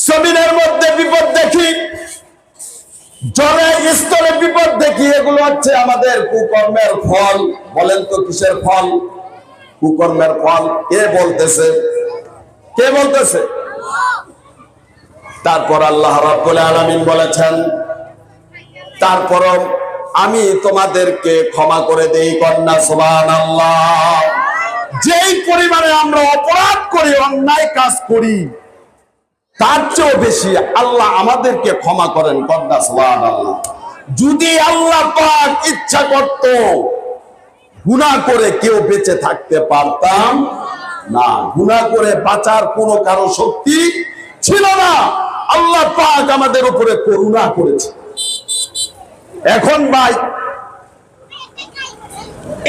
জমিনের মধ্যে বিপদ দেখি, জলে স্থলে বিপদ দেখি, এগুলো হচ্ছে আমাদের কুকর্মের ফল। বলেন তো কিসের ফল? কুকর্মের ফল। কে বলতেছে? কে বলতেছে? তারপর আল্লাহ রাব্বুল আলামিন বলেছেন, তারপরও আমি তোমাদেরকে ক্ষমা করে দেই। কন্যা সুবহানাল্লাহ। যেই পরিমাণে আমরা অপরাধ করি, অন্যায় কাজ করি, তার চেয়েও বেশি আল্লাহ আমাদেরকে ক্ষমা করেন। কন্যা সুবহানাল্লাহ। যদি আল্লাহ পাক ইচ্ছা করত, গুনাহ করে কেউ বেঁচে থাকতে পারতাম না। গুনাহ করে বাঁচার কোনো কারো শক্তি ছিল না। আল্লাহ পাক আমাদের উপরে করুণা করেছে। এখন ভাই,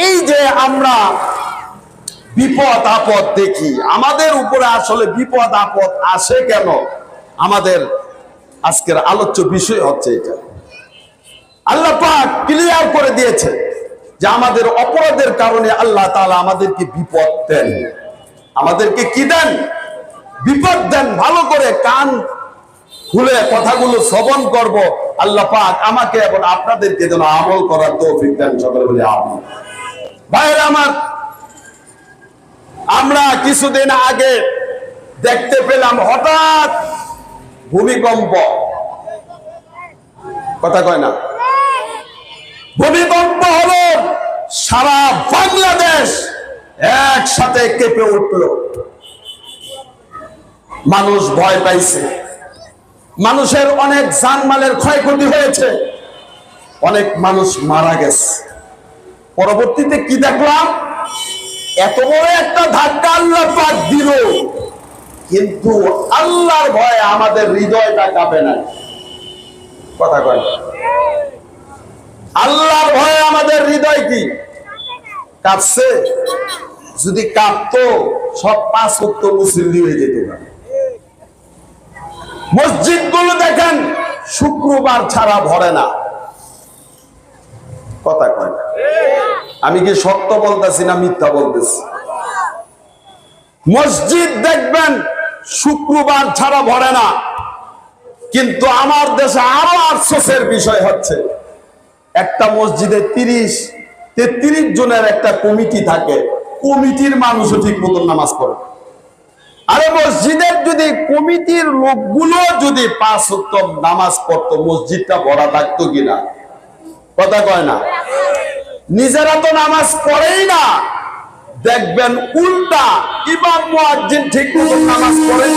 এই যে আমরা বিপদ আপদ দেখি, আমাদের উপরে আসলে বিপদ আপদ আসে কেন? আমাদের আজকের আলোচ্য বিষয় হচ্ছে এটা। আল্লাহ পাক ক্লিয়ার করে দিয়েছে যে আমাদের অপরাধের কারণে আল্লাহ তাআলা আমাদেরকে বিপদ দেন। আমাদেরকে কি দেন? বিপদ দেন। ভালো করে কান খুলে কথাগুলো শ্রবণ করব। আল্লাহ পাক আমাকে এবং আপনাদেরকে যেন আমল করার তৌফিক দেন। সকলে বলে আমিন। ভাইরা আমার, আমরা কিছুদিন আগে দেখতে পেলাম হঠাৎ ভূমিকম্প। কথা কয় না? ভূমিকম্প হলো, সারা বাংলাদেশ একসাথে কেঁপে উঠল। মানুষ ভয় পাইছে, মানুষের অনেক জানমালের ক্ষয়ক্ষতি হয়েছে, অনেক মানুষ মারা গেছে। পরবর্তীতে কি দেখলাম? এত বড় একটা ধাক্কা আল্লাহ পাক দিল, কিন্তু আল্লাহর ভয়ে আমাদের হৃদয়টা কাঁপে না। কথা কয়? আল্লাহর ভয়ে আমাদের হৃদয় কি কাঁপছে? যদি কাঁপতো, সব 5 ওয়াক্ত মুসল্লি হয়ে যেত না। মসজিদগুলো দেখেন শুক্রবার ছাড়া ভরে না। কথা কয় না? আমি কি সত্য বলতেছি না মিথ্যা বলতেছি? মসজিদ দেখবেন শুক্রবার ছাড়া ভরে না। কিন্তু আমার দেশে আরো আফসোসের বিষয় হচ্ছে, একটা মসজিদে 30-33 জনের একটা কমিটি থাকে, কমিটির মানুষও ঠিক মতন নামাজ পড়ে। আরে মসজিদের যদি কমিটির লোকগুলো যদি 5 ওয়াক্ত নামাজ পড়তো, মসজিদটা ভরা থাকতো কিনা? কথা কয় না? নিজেরা তো নামাজ পড়েই না, দেখবেন উল্টা ইমাম মুয়াজ্জিন ঠিক মতো নামাজ পড়ে।